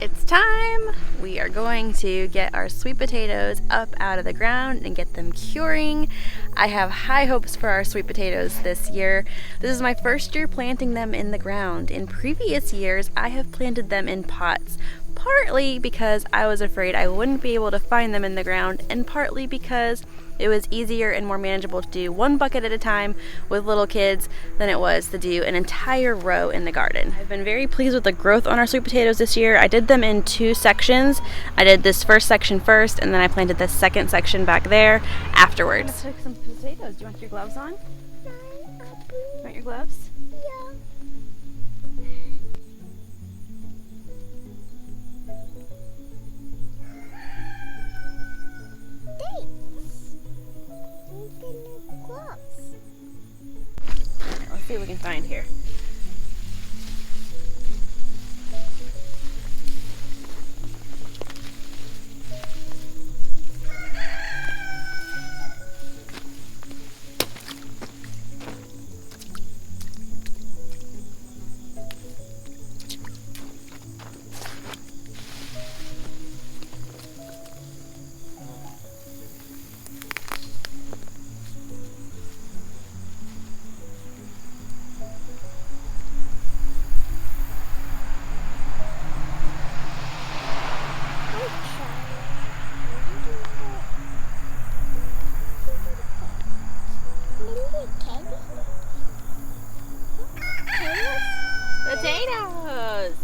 It's time! We are going to get our sweet potatoes up out of the ground and get them curing. I have high hopes for our sweet potatoes this year. This is my first year planting them in the ground. In previous years, I have planted them in pots, partly because I was afraid I wouldn't be able to find them in the ground, and partly because it was easier and more manageable to do one bucket at a time with little kids than it was to do an entire row in the garden. I've been very pleased with the growth on our sweet potatoes this year. I did them in 2 sections. I did this first section first, and then I planted the second section back there afterwards. Let's take some potatoes. Do you want your gloves on? No, You want your gloves? yeah. Let's see what we can find here. Potatoes!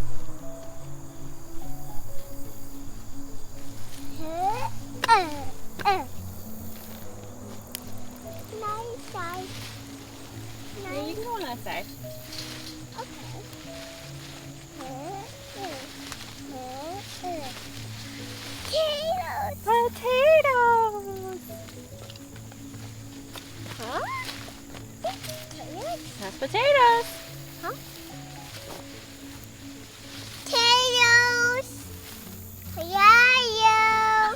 Yeah, you can go on that side. Potatoes! Huh? That's potatoes. Huh? Potatoes! Yeah.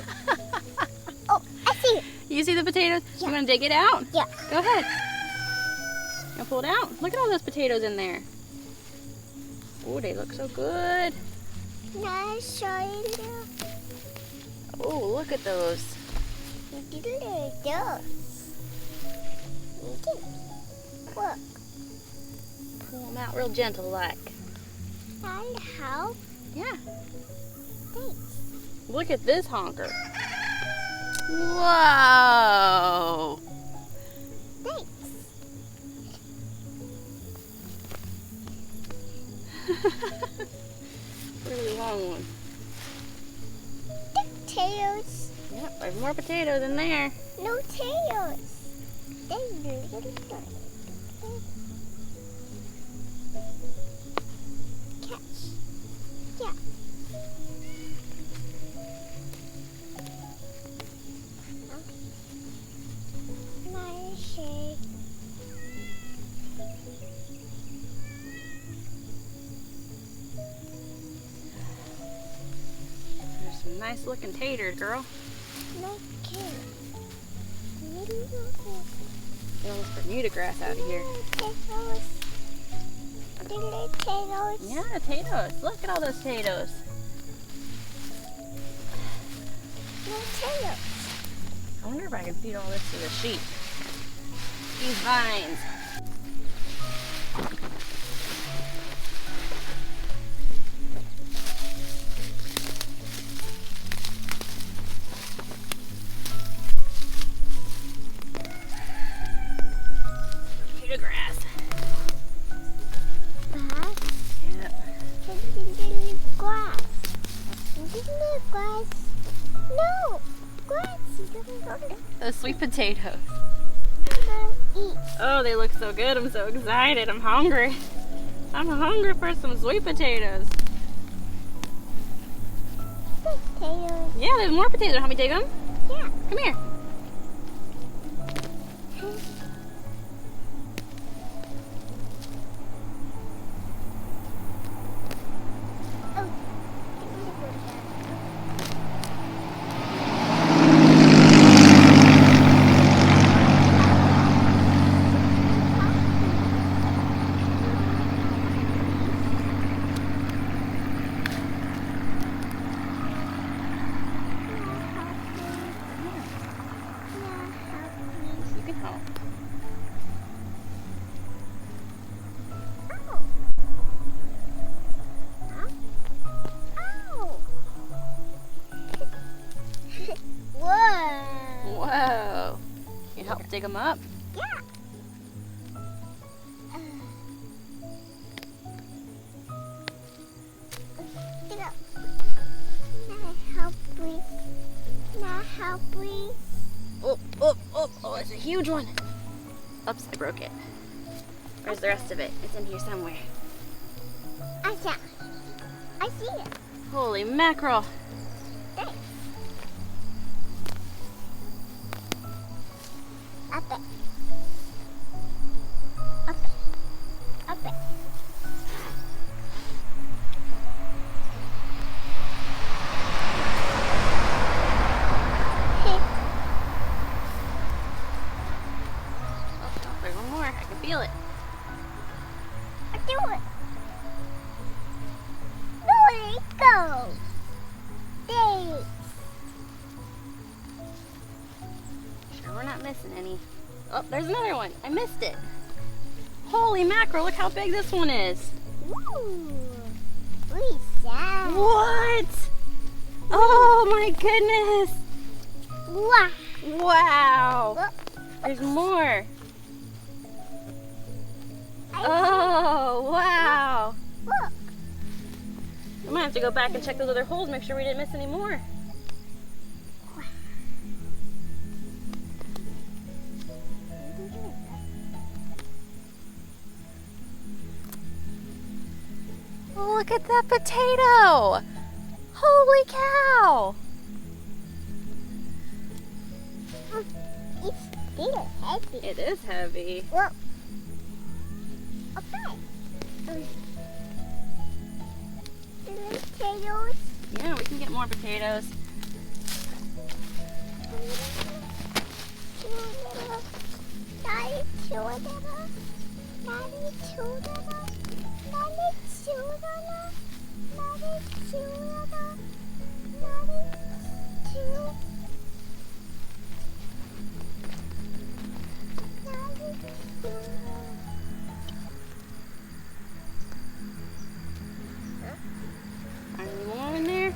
Oh, I see it. You see the potatoes? Yeah. You want to dig it out? Yeah. Go ahead. Now pull it out. Look at all those potatoes in there. Oh, they look so good. Nice showing you. Oh, look at those. Look. Pull them out real gentle like. And how? Yeah. Thanks. Look at this honker. Whoa. Thanks. Really long one. Potatoes. Yep, there's more potatoes in there. No potatoes. Catch. Yeah. Nice shade. There's some nice looking taters, girl. No kidding. Get all this Bermuda grass out of here. Potatoes. Potatoes. Yeah, potatoes. Look at all those potatoes. No potatoes. I wonder if I can feed all this to the sheep. These vines. Potato grass. Grass. Yep. Grass. Grass. No. Grass. Those sweet potatoes. Eat. Oh, they look so good. I'm so excited. I'm hungry. I'm hungry for some sweet potatoes. Potatoes. Yeah, there's more potatoes. Want me to take them? Yeah. Come here. help dig them up? Yeah. Get up. Now help me. Oh, it's a huge one. Oops, I broke it. Where's the rest of it? It's in here somewhere. I see it. Holy mackerel. Thanks. Up it. Up it. Up it. Oh, there's one more. I can feel it. I do it. There it goes. Thanks. Sure we're not missing any. Oh, there's another one. I missed it. Holy mackerel, look how big this one is. Ooh. We sad. What? Oh my goodness. Wow. Wow. Look. There's more. Oh, wow. Look. I'm gonna have to go back and check those other holes, make sure we didn't miss any more. Look at that potato! Holy cow! It's still heavy. It is heavy. Look. Okay. The potatoes. Yeah, we can get more potatoes. Are there more in there?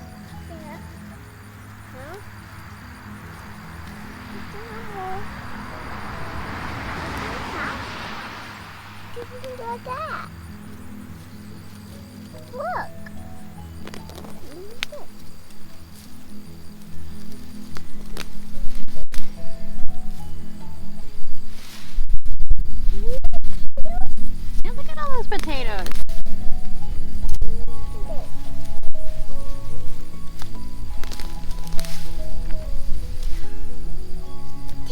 Look at that. Look. Yeah, look at all those potatoes.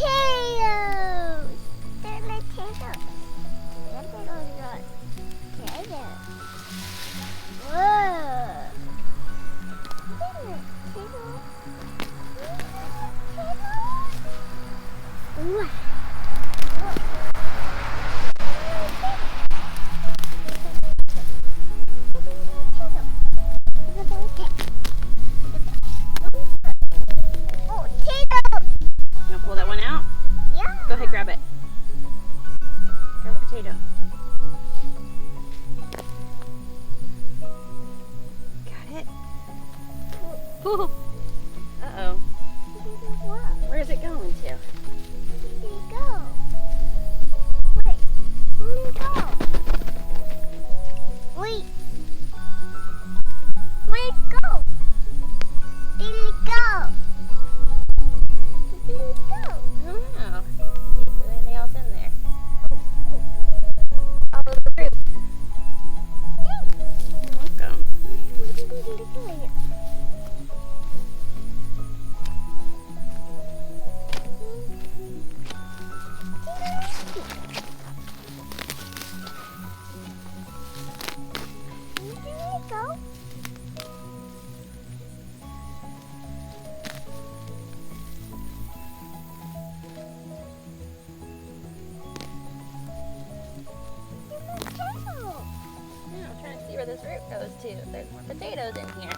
Potatoes. They're potatoes. Whoa. You wanna pull that one out? Yeah. Go ahead, grab it. Grab a potato. Got it? Ooh. Uh-oh. What? Where's it going to? Where did it go? Wait. Where did it go? Wait. Where did it go? Did it go? Did it go? I don't know. See if there's anything else in there. Follow the root. You're welcome. Go. Yeah, I'm trying to see where this root goes to. There's more potatoes in here.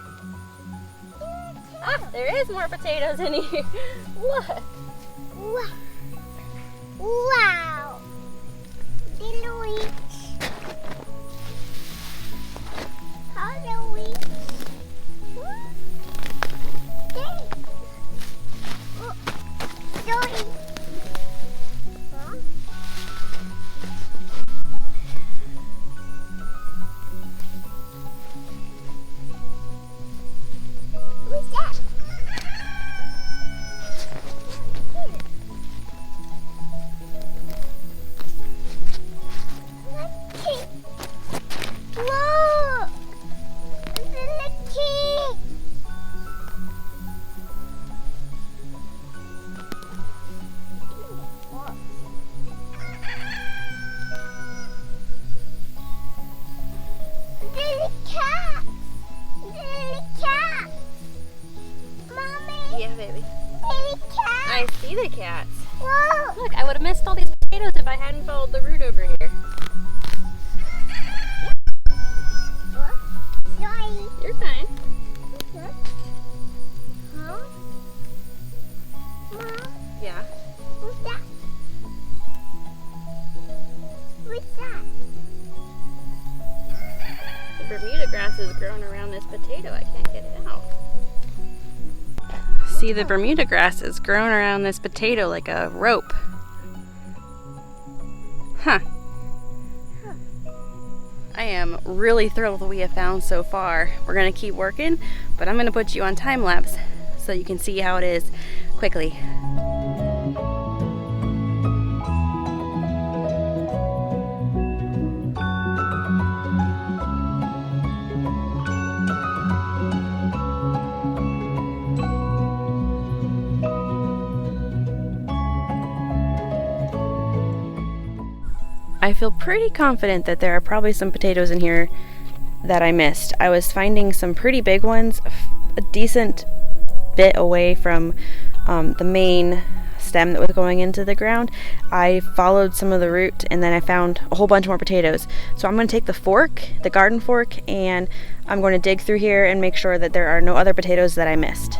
Ah, there is more potatoes in here. Look. Wow. Wow. Didn't reach. How do we? Thanks. Oh, sorry. Yeah, baby. Baby cat. I see the cats. Whoa. Look, I would have missed all these potatoes if I hadn't followed the route over here. What? Sorry. You're fine. Huh? Huh? Mom, Yeah. what's that? What's that? The Bermuda grass is growing around this potato. I can't get it out. See, the Bermuda grass is growing around this potato like a rope. Huh. I am really thrilled with what we have found so far. We're gonna keep working, but I'm gonna put you on time lapse so you can see how it is quickly. I feel pretty confident that there are probably some potatoes in here that I missed. I was finding some pretty big ones, a decent bit away from the main stem that was going into the ground. I followed some of the root and then I found a whole bunch more potatoes. So I'm going to take the fork, the garden fork, and I'm going to dig through here and make sure that there are no other potatoes that I missed.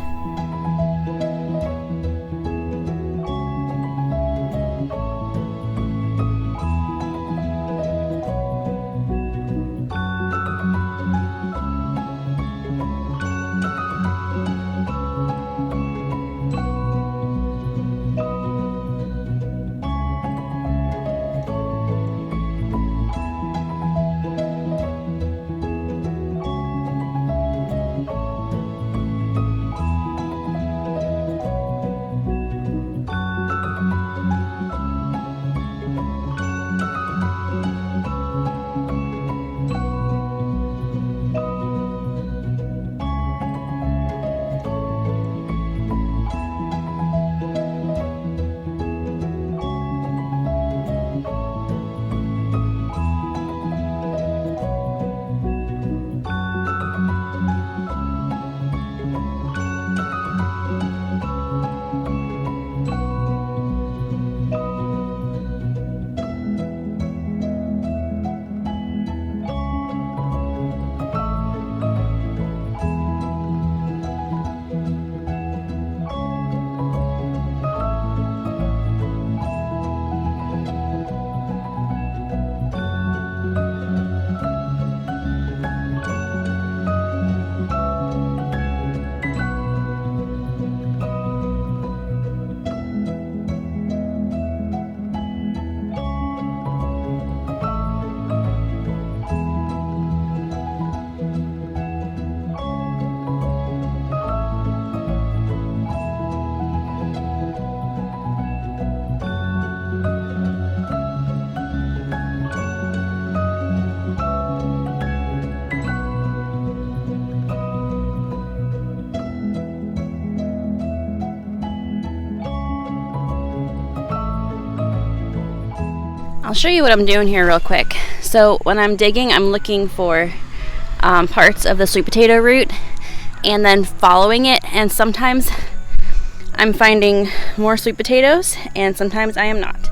I'll show you what I'm doing here real quick. So when I'm digging, I'm looking for parts of the sweet potato root and then following it, and sometimes I'm finding more sweet potatoes and sometimes I am not.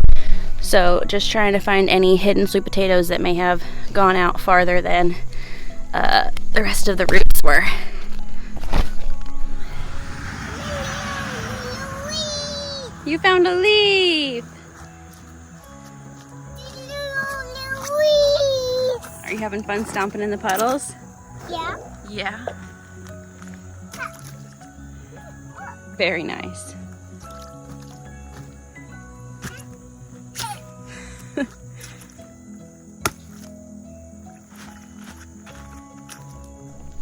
So just trying to find any hidden sweet potatoes that may have gone out farther than the rest of the roots were. You found a leaf! Are you having fun stomping in the puddles? Yeah. Yeah. Very nice.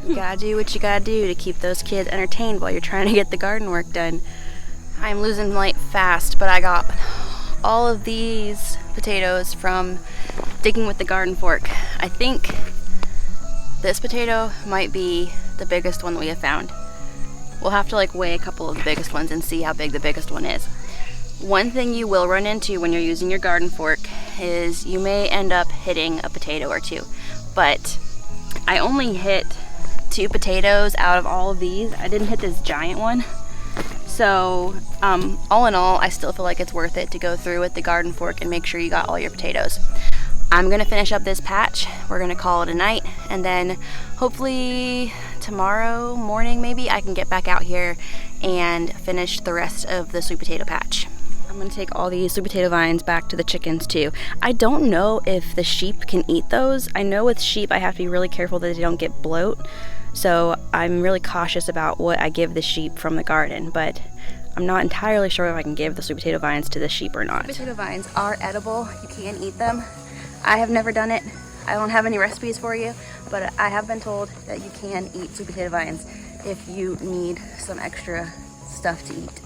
You gotta do what you gotta do to keep those kids entertained while you're trying to get the garden work done. I'm losing light fast, but I got all of these potatoes from digging with the garden fork. I think this potato might be the biggest one that we have found. We'll have to weigh a couple of the biggest ones and see how big the biggest one is. One thing you will run into when you're using your garden fork is you may end up hitting a potato or two, but I only hit 2 potatoes out of all of these. I didn't hit this giant one, So all in all, I still feel like it's worth it to go through with the garden fork and make sure you got all your potatoes. I'm gonna finish up this patch. We're gonna call it a night, and then hopefully tomorrow morning maybe I can get back out here and finish the rest of the sweet potato patch. I'm gonna take all these sweet potato vines back to the chickens too. I don't know if the sheep can eat those. I know with sheep I have to be really careful that they don't get bloat, so I'm really cautious about what I give the sheep from the garden, but I'm not entirely sure if I can give the sweet potato vines to the sheep or not. Sweet potato vines are edible. You can eat them. I have never done it. I don't have any recipes for you, but I have been told that you can eat sweet potato vines if you need some extra stuff to eat.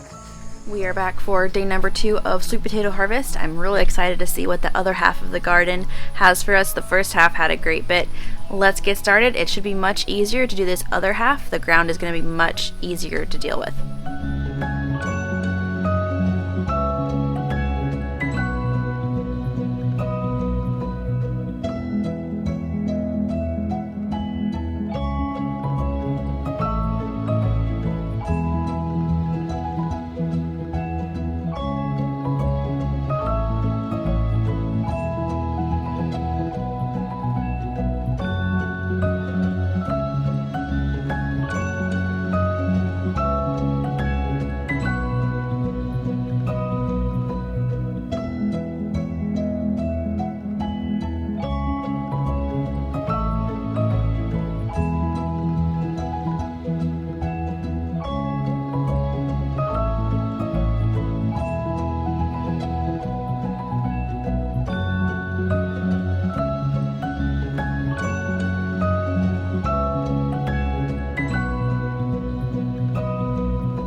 We are back for day number 2 of sweet potato harvest. I'm really excited to see what the other half of the garden has for us. The first half had a great bit. Let's get started. It should be much easier to do this other half. The ground is going to be much easier to deal with.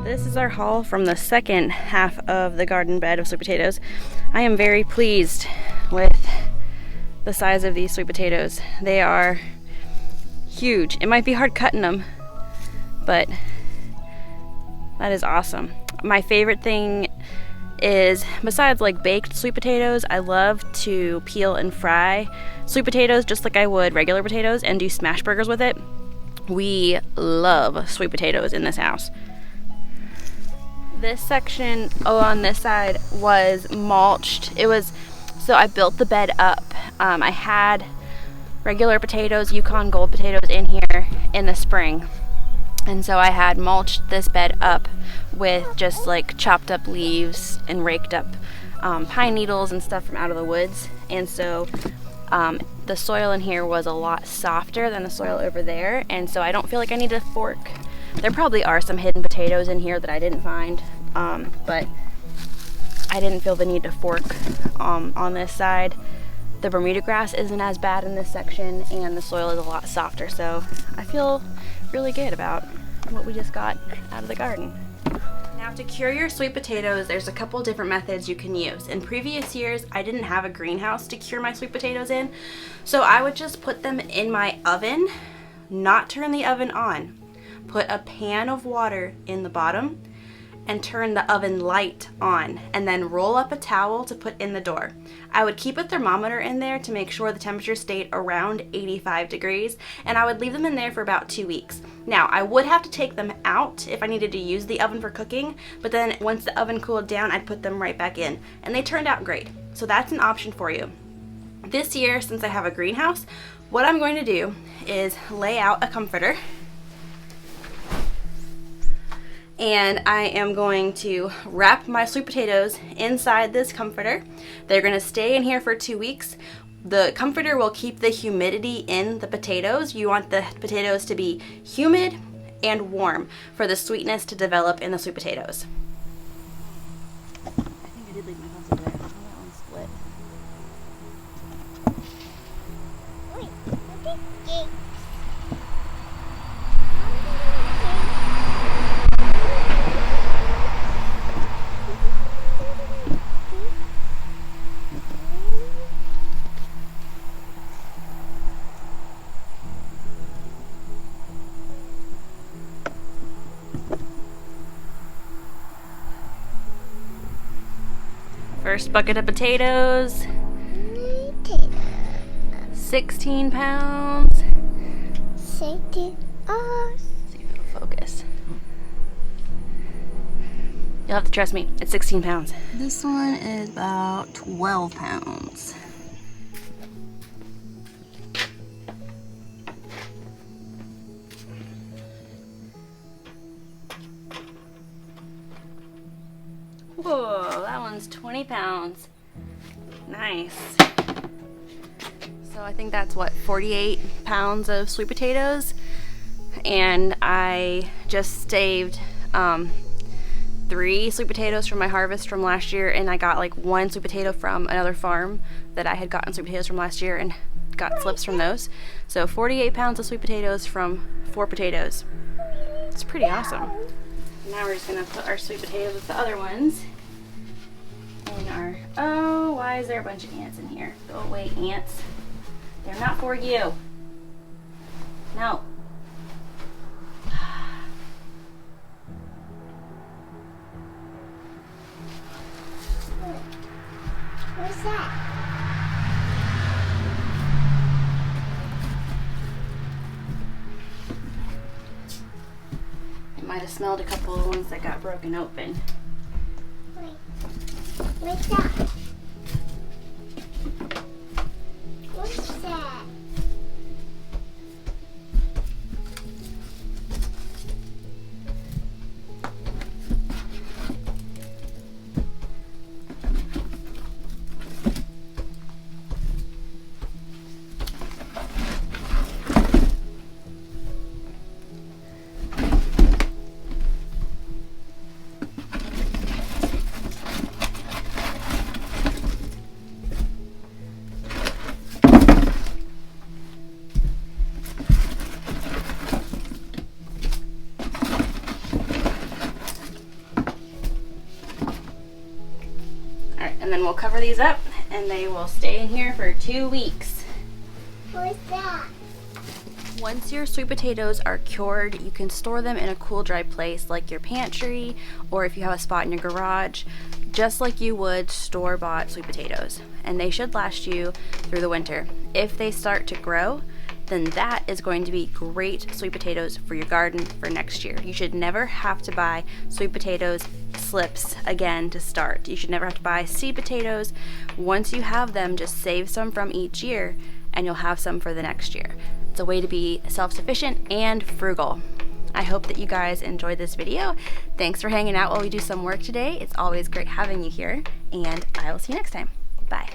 This is our haul from the second half of the garden bed of sweet potatoes. I am very pleased with the size of these sweet potatoes. They are huge. It might be hard cutting them, but that is awesome. My favorite thing is, besides like baked sweet potatoes, I love to peel and fry sweet potatoes just like I would regular potatoes and do smash burgers with it. We love sweet potatoes in this house. This section on this side was mulched. So I built the bed up. I had regular potatoes, Yukon Gold potatoes in here in the spring. And so I had mulched this bed up with just like chopped up leaves and raked up pine needles and stuff from out of the woods. And so the soil in here was a lot softer than the soil over there. And so I don't feel like I need a fork. There probably are some hidden potatoes in here that I didn't find, but I didn't feel the need to fork on this side. The Bermuda grass isn't as bad in this section, and the soil is a lot softer, so I feel really good about what we just got out of the garden. Now, to cure your sweet potatoes, there's a couple different methods you can use. In previous years, I didn't have a greenhouse to cure my sweet potatoes in, so I would just put them in my oven, not turn the oven on. Put a pan of water in the bottom and turn the oven light on, and then roll up a towel to put in the door. I would keep a thermometer in there to make sure the temperature stayed around 85 degrees, and I would leave them in there for about 2 weeks. Now, I would have to take them out if I needed to use the oven for cooking, but then once the oven cooled down, I'd put them right back in, and they turned out great. So that's an option for you. This year, since I have a greenhouse, what I'm going to do is lay out a comforter, and I am going to wrap my sweet potatoes inside this comforter. They're going to stay in here for 2 weeks. The comforter will keep the humidity in the potatoes. You want the potatoes to be humid and warm for the sweetness to develop in the sweet potatoes. I think I did leave my pencil there. That one split. Wait, look at this. First bucket of potatoes, 16 pounds. Say to us. See if it'll focus. You'll have to trust me, it's 16 pounds. This one is about 12 pounds. Whoa, that one's 20 pounds. Nice. So I think that's what, 48 pounds of sweet potatoes. And I just saved 3 sweet potatoes from my harvest from last year, and I got like 1 sweet potato from another farm that I had gotten sweet potatoes from last year and got slips from those. So 48 pounds of sweet potatoes from 4 potatoes. It's pretty awesome. Now we're just gonna put our sweet potatoes with the other ones in our, oh, why is there a bunch of ants in here? Go away, ants. They're not for you. No. What's that? I might have smelled a couple of the ones that got broken open. Wait. What's that? What's that? And then we'll cover these up and they will stay in here for 2 weeks. What's that? Once your sweet potatoes are cured, you can store them in a cool, dry place like your pantry, or if you have a spot in your garage, just like you would store-bought sweet potatoes. And they should last you through the winter. If they start to grow, then that is going to be great sweet potatoes for your garden for next year. You should never have to buy sweet potatoes slips again to start. You should never have to buy seed potatoes. Once you have them, just save some from each year and you'll have some for the next year. It's a way to be self-sufficient and frugal. I hope that you guys enjoyed this video. Thanks for hanging out while we do some work today. It's always great having you here, and I will see you next time. Bye.